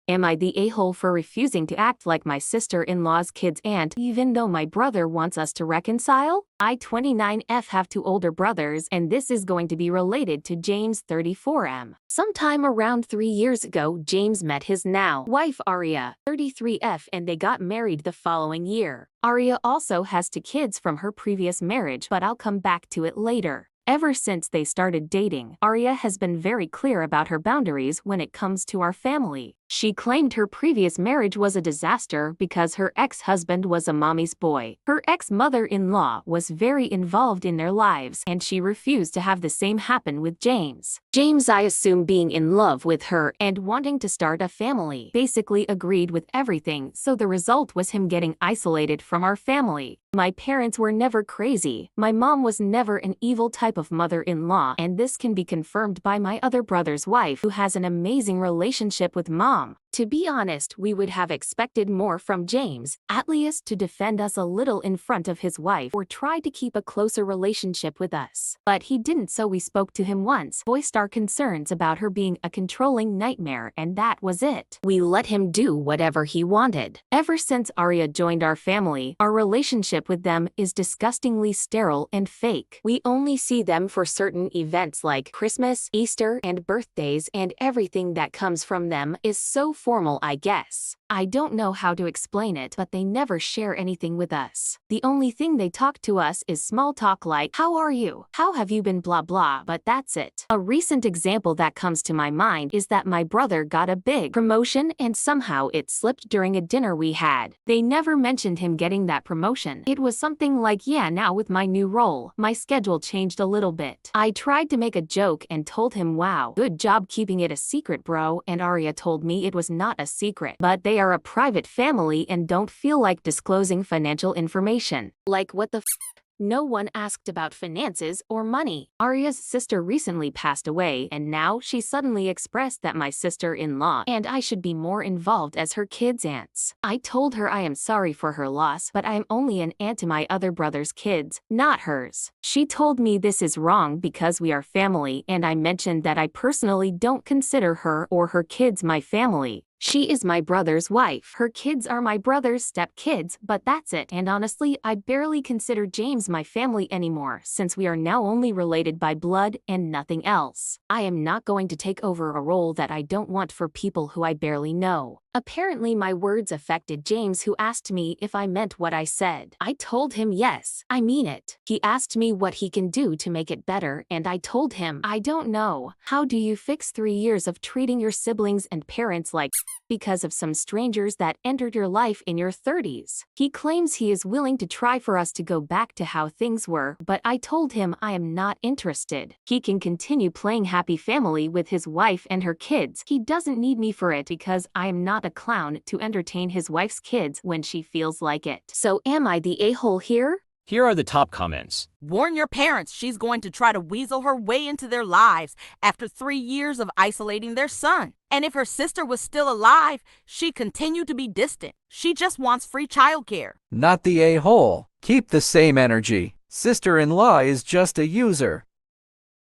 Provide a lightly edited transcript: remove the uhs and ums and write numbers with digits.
Am I the a-hole for refusing to act like my sister-in-law's kid's aunt even though my brother wants us to reconcile? I 29F have 2 older brothers and this is going to be related to James 34M. Sometime around 3 years ago, James met his now wife Aria 33F and they got married the following year. Aria also has 2 kids from her previous marriage, but I'll come back to it later. Ever since they started dating, Aria has been very clear about her boundaries when it comes to our family. She claimed her previous marriage was a disaster because her ex-husband was a mommy's boy. Her ex-mother-in-law was very involved in their lives and she refused to have the same happen with James. James, I assume being in love with her and wanting to start a family, basically agreed with everything, so the result was him getting isolated from our family. My parents were never crazy. My mom was never an evil type of mother-in-law, and this can be confirmed by my other brother's wife who has an amazing relationship with mom. To be honest, we would have expected more from James, at least to defend us a little in front of his wife or try to keep a closer relationship with us. But he didn't, so we spoke to him once, voiced our concerns about her being a controlling nightmare, and that was it. We let him do whatever he wanted. Ever since Aria joined our family, our relationship with them is disgustingly sterile and fake. We only see them for certain events like Christmas, Easter, and birthdays, and everything that comes from them is so formal, I guess. I don't know how to explain it, but they never share anything with us. The only thing they talk to us is small talk like, "How are you? How have you been? Blah blah," but that's it. A recent example that comes to my mind is that my brother got a big promotion and somehow it slipped during a dinner we had. They never mentioned him getting that promotion. It was something like, "Yeah, now with my new role, my schedule changed a little bit." I tried to make a joke and told him, "Wow, good job keeping it a secret, bro," and Aria told me it was not a secret, but they are a private family and don't feel like disclosing financial information. Like, what the f? No one asked about finances or money. Aria's sister recently passed away and now she suddenly expressed that my sister-in-law and I should be more involved as her kids' aunts. I told her I am sorry for her loss, but I am only an aunt to my other brother's kids, not hers. She told me this is wrong because we are family, and I mentioned that I personally don't consider her or her kids my family. She is my brother's wife. Her kids are my brother's step-kids, but that's it. And honestly, I barely consider James my family anymore since we are now only related by blood and nothing else. I am not going to take over a role that I don't want for people who I barely know. Apparently my words affected James, who asked me if I meant what I said. I told him yes, I mean it. He asked me what he can do to make it better, and I told him, I don't know. How do you fix 3 years of treating your siblings and parents like because of some strangers that entered your life in your 30s? He claims he is willing to try for us to go back to how things were, but I told him I am not interested. He can continue playing happy family with his wife and her kids. He doesn't need me for it because I am not a clown to entertain his wife's kids when she feels like it. So am I the a-hole here? Here are the top comments. Warn your parents she's going to try to weasel her way into their lives after 3 years of isolating their son. And if her sister was still alive, she'd continue to be distant. She just wants free childcare. Not the a-hole. Keep the same energy. Sister-in-law is just a user.